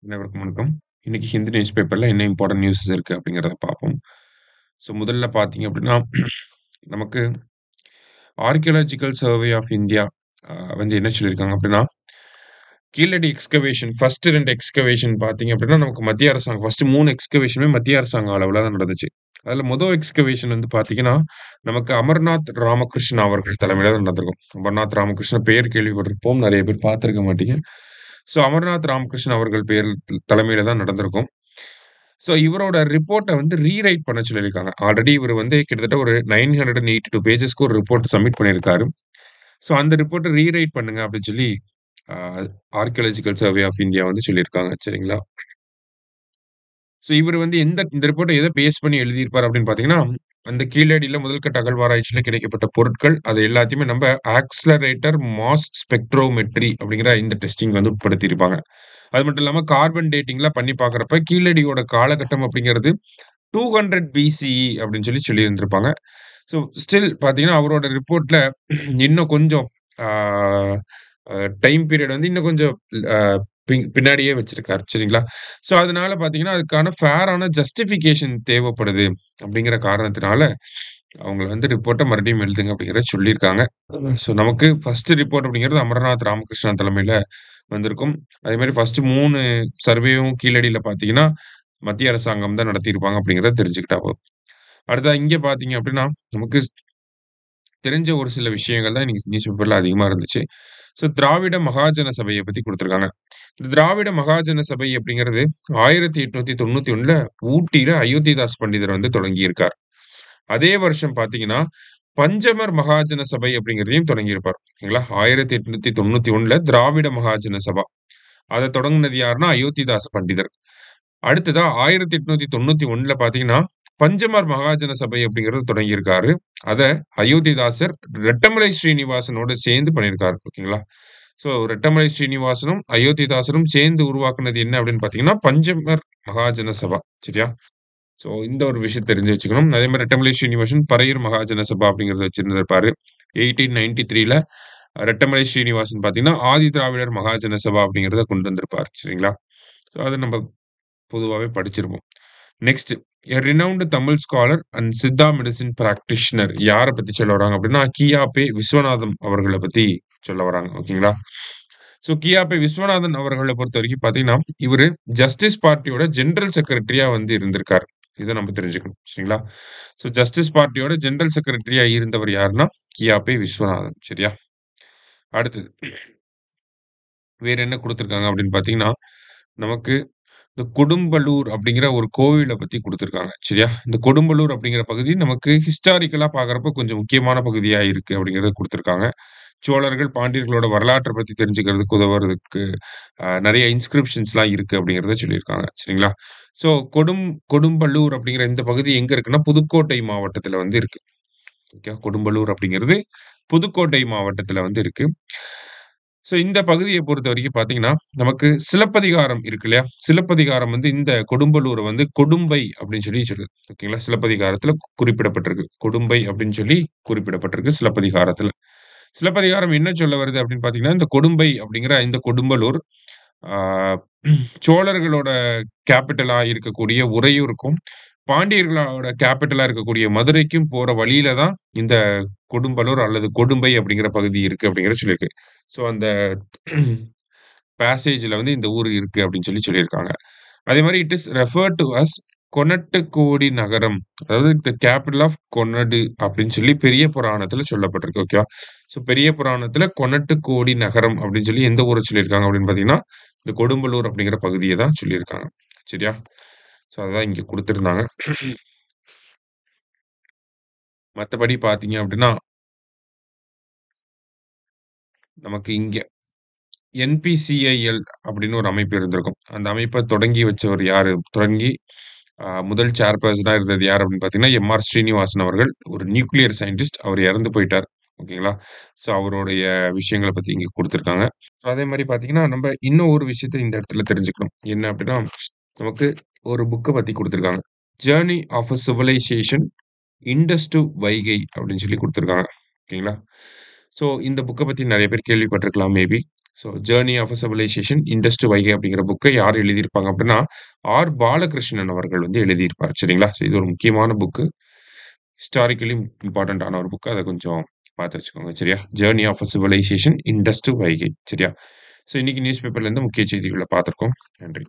அனைவருக்கும் வணக்கம். இன்னைக்கு ஹிந்து நியூஸ் பேப்பர்ல என்ன இம்பார்ட்டன்ட் நியூஸஸ் இருக்கு அப்படிங்கிறத பார்ப்போம். முதல்ல பார்த்தீங்க அப்படின்னா, நமக்கு ஆர்க்கியாலஜிக்கல் சர்வே ஆஃப் இந்தியா வந்து என்ன சொல்லியிருக்காங்க அப்படின்னா, கீழடி எக்ஸ்கவேஷன் ஃபர்ஸ்ட் 2 எக்ஸ்கவேஷன் பார்த்தீங்க அப்படின்னா, நமக்கு மத்திய அரசாங்கம் ஃபர்ஸ்ட் 3 எக்ஸ்கவேஷனுமே மத்திய அரசாங்க அளவுல தான் நடந்துச்சு. அதுல எக்ஸ்கவேஷன் வந்து பார்த்தீங்கன்னா, நமக்கு அமர்நாத் ராமகிருஷ்ணா அவர்கள் தலைமையில தான் நடந்திருக்கும். அமர்நாத் ராமகிருஷ்ணா பெயர் கேள்விப்பட்டிருப்போம். நெறைய பேர் பார்த்திருக்க மாட்டீங்க. அமர்நாத் ராமகிருஷ்ணன் அவர்கள் பேர் தலைமையில தான் நடந்திருக்கும். இவரோட ரிப்போர்ட்ட வந்து ரீரைட் பண்ண சொல்லியிருக்காங்க. ஆல்ரெடி இவரு வந்து கிட்டத்தட்ட ஒரு 982 பேஜஸ்க்கு ஒரு ரிப்போர்ட் சப்மிட் பண்ணியிருக்காரு. அந்த ரிப்போர்ட்ட ரீரைட் பண்ணுங்க அப்படின்னு சொல்லி அ ஆர்க்கியாலஜிக்கல் சர்வே ஆஃப் இந்தியா வந்து சொல்லியிருக்காங்க. சரிங்களா? இவரு வந்து இந்த ரிப்போர்ட்ட எத பேஸ் பண்ணி எழுதியிருப்பாரு அப்படின்னு பார்த்தீங்கன்னா, அந்த கீழடியில முதல் கட்ட அகழ்வாராய்ச்சியில கிடைக்கப்பட்ட பொருட்கள், அது எல்லாத்தையுமே நம்ப ஆக்ஸலரேட்டர் மாஸ் ஸ்பெக்ட்ரோமெட்ரி அப்படிங்கிற இந்த டெஸ்டிங் வந்து உட்படுத்தியிருப்பாங்க. அது மட்டும் இல்லாம கார்பன் டேட்டிங்லாம் பண்ணி பார்க்கிறப்ப, கீழடியோட காலகட்டம் அப்படிங்கிறது 200 பிசிஇ அப்படின்னு சொல்லியிருந்திருப்பாங்க. ஸோ ஸ்டில் பார்த்தீங்கன்னா, அவரோட ரிப்போர்ட்ல இன்னும் கொஞ்சம் ஆ அ டைம் பீரியட் வந்து இன்னும் கொஞ்சம் அ பின்னாடியே வச்சிருக்காரு. சரிங்களா? அதனால பார்த்தீங்கன்னா, அதுக்கான ஃபேரான ஜஸ்டிஃபிகேஷன் தேவைப்படுது அப்படிங்கிற காரணத்தினால, அவங்க வந்து ரிப்போர்ட்ட மறுபடியும் எழுதுங்க அப்படிங்கிறத சொல்லியிருக்காங்க. நமக்கு ஃபர்ஸ்ட் ரிப்போர்ட் அப்படிங்கிறது அமரநாத் ராமகிருஷ்ணா தலைமையில வந்திருக்கும். அதேமாரி ஃபர்ஸ்ட் 3 சர்வேயும் கீழடியில பார்த்தீங்கன்னா, மத்திய அரசாங்கம் தான் நடத்தியிருப்பாங்க அப்படிங்கிறத தெரிஞ்சுக்கிட்டா போதும். அடுத்ததா இங்க பார்த்தீங்க அப்படின்னா, நமக்கு தெரிஞ்ச ஒரு சில விஷயங்கள் தான் இன்னைக்கு நியூஸ் பேப்பர்ல அதிகமா இருந்துச்சு. திராவிட மகாஜன சபைய பத்தி குடுத்திருக்காங்க. இந்த திராவிட மகாஜன சபை அப்படிங்கிறது 1891ல ஊட்டியில அயோத்திதாஸ் பண்டிதர் வந்து தொடங்கியிருக்கார். அதே வருஷம் பார்த்தீங்கன்னா, பஞ்சமர் மகாஜன சபை அப்படிங்கிறதையும் தொடங்கியிருப்பார். ஓகேங்களா? 1891ல திராவிட மகாஜன சபா. அத தொடங்குனது யாருன்னா, அயோத்திதாச பண்டிதர். அடுத்ததா 1891ல பார்த்தீங்கன்னா, பஞ்சமர் மகாஜன சபை அப்படிங்கிறது தொடங்கியிருக்காரு. அத அயோத்திதாசர் ரெட்டமலை ஸ்ரீனிவாசனோட சேர்ந்து பண்ணியிருக்காரு. ஓகேங்களா? ரெட்டமலை ஸ்ரீனிவாசனும், அயோத்திதாசரும் சேர்ந்து உருவாக்குனது என்ன அப்படின்னு பார்த்தீங்கன்னா, பஞ்சமர் மகாஜன சபா. சரியா? இந்த ஒரு விஷயம் தெரிஞ்சு வச்சுக்கணும். அதே மாரி ரெட்டமலை ஸ்ரீனிவாசன் பறையூர் மகாஜன சபா அப்படிங்கிறத வச்சிருந்திருப்பாரு. 1893ல ரெட்டமலை ஸ்ரீனிவாசன் பார்த்தீங்கன்னா, ஆதி திராவிடர் மகாஜன சபா அப்படிங்கிறத கொண்டு வந்திருப்பார். சரிங்களா? அத நம்ம பொதுவாவே படிச்சிருப்போம். Next renowned Tamil scholar and Siddha medicine practitioner யார பத்தி சொல்ல வராங்க அப்படின்னா, கியாபே விஸ்வநாதம் அவர்கள பத்தி சொல்ல வராங்க. ஓகேங்களா? கியாபே விஸ்வநாதன் அவர்கள பொறுத்தவரைக்கும் பார்த்தீங்கன்னா, இவரு ஜஸ்டிஸ் பார்ட்டியோட ஜெனரல் செக்ரட்டரியா வந்து இருந்திருக்காரு. இத நம்ம தெரிஞ்சுக்கணும். சரிங்களா? ஜஸ்டிஸ் பார்ட்டியோட ஜெனரல் செக்ரட்டரியா இருந்தவர் யாருன்னா, கியாபே விஸ்வநாதன். சரியா? அடுத்தது வேற என்ன குடுத்திருக்காங்க அப்படின்னு பார்த்தீங்கன்னா, நமக்கு இந்த கொடும்பளூர் அப்படிங்கிற ஒரு கோவில பத்தி குடுத்திருக்காங்க. சரியா? இந்த கொடும்பளூர் அப்படிங்கிற பகுதி நமக்கு ஹிஸ்டாரிக்கலா பார்க்கறப்ப கொஞ்சம் முக்கியமான பகுதியா இருக்கு அப்படிங்கிறத குடுத்திருக்காங்க. சோழர்கள், பாண்டியர்களோட வரலாற்ற பத்தி தெரிஞ்சுக்கிறதுக்கு உதவுறதுக்கு நெறைய இன்ஸ்கிரிப்ஷன்ஸ்லாம் இருக்கு அப்படிங்கிறத சொல்லியிருக்காங்க. சரிங்களா? ஸோ கொடும்பள்ளூர் அப்படிங்கிற இந்த பகுதி எங்க இருக்குன்னா, புதுக்கோட்டை மாவட்டத்தில வந்து இருக்கு. ஓகே. கொடும்பளூர் அப்படிங்கிறது புதுக்கோட்டை மாவட்டத்தில வந்து இருக்கு. இந்த பகுதிய பொறுத்தவரைக்கும் பார்த்தீங்கன்னா, நமக்கு சிலப்பதிகாரம் இருக்கு இல்லையா? சிலப்பதிகாரம் வந்து இந்த கொடும்பளூர வந்து கொடும்பை அப்படின்னு சொல்லி சொல்லுது. ஓகேங்களா? சிலப்பதிகாரத்தில குறிப்பிடப்பட்டிருக்கு. கொடும்பை அப்படின்னு சொல்லி குறிப்பிடப்பட்டிருக்கு சிலப்பதிகாரத்தில. சிலப்பதிகாரம் என்ன சொல்ல வருது அப்படின்னு பார்த்தீங்கன்னா, இந்த கொடும்பை அப்படிங்கிற இந்த கொடும்பளூர் ஆ சோழர்களோட கேப்பிட்டலா இருக்கக்கூடிய உறையூருக்கும், பாண்டியர்களோட கேப்பிட்டலா இருக்கக்கூடிய மதுரைக்கும் போற வழியில தான் இந்த கொடும்பளூர் அல்லது கொடும்பை அப்படிங்கிற பகுதி இருக்கு அப்படிங்கிறத சொல்லியிருக்கு. அந்த பேசேஜ்ல வந்து இந்த ஊர் இருக்கு அப்படின்னு சொல்லியிருக்காங்க. அதே மாரி it is referred to as கொணட்டுக்கோடி நகரம். அதாவது தி கேப்பிட்டல் ஆஃப் கொணடு அப்படின்னு சொல்லி பெரிய புராணத்துல சொல்லப்பட்டிருக்கு. ஓகேவா? பெரிய புராணத்துல கொணட்டுக்கோடி நகரம் அப்படின்னு சொல்லி எந்த ஊர சொல்லியிருக்காங்க அப்படின்னு பார்த்தீங்கன்னா, இந்த கொடும்பளூர் அப்படிங்கிற பகுதிய தான் சொல்லியிருக்காங்க. சரியா? அதான் இங்க குடுத்திருந்தாங்க. மத்தபடி பார்த்தீங்க அப்படின்னா, நமக்கு இங்க என்பிசிஐஎல் அப்படின்னு ஒரு அமைப்பு இருந்திருக்கும். அந்த அமைப்ப தொடங்கி வச்சவர் யாரு? தொடங்கி முதல் சேர்பர்சனா இருந்தது யார் அப்படின்னு பார்த்தீங்கன்னா, எம்.ஆர். ஸ்ரீனிவாசன் அவர்கள். ஒரு நியூக்ளியர் சயின்டிஸ்ட். அவர் இறந்து போயிட்டார். ஓகேங்களா? அவருடைய விஷயங்கள பத்தி இங்க குடுத்திருக்காங்க. அதே மாரி பார்த்தீங்கன்னா, நம்ப இன்னும் ஒரு விஷயத்த இந்த இடத்துல தெரிஞ்சுக்கணும். என்ன அப்படின்னா, நமக்கு ஒரு புக்க பத்தி குடுத்திருக்காங்க. Journey of a civilisation Indus to Vaigai அப்படின்னு சொல்லி குடுத்திருக்காங்க. ஓகேங்களா? இந்த புக்க பத்தி நெறைய பேர் கேள்விப்பட்டிருக்கலாம் maybe. So journey of a civilisation Indus to Vaigai அப்படிங்கிற புக்கை யார் எழுதியிருப்பாங்க அப்படின்னா, ஆர். பாலகிருஷ்ணன் அவர்கள் வந்து எழுதியிருப்பார். சரிங்களா? ஸோ இது ஒரு முக்கியமான புக்கு. ஹிஸ்டாரிக்கலி இம்பார்ட்டன்ட்டான ஒரு புக். அத கொஞ்சம் பார்த்து வச்சுக்கோங்க. சரியா? Journey of a civilisation Indus to Vaigai. சரியா? ஸோ இன்னைக்கு நியூஸ் பேப்பர்லேருந்து முக்கிய செய்திகள பார்த்துருக்கோம். நன்றி.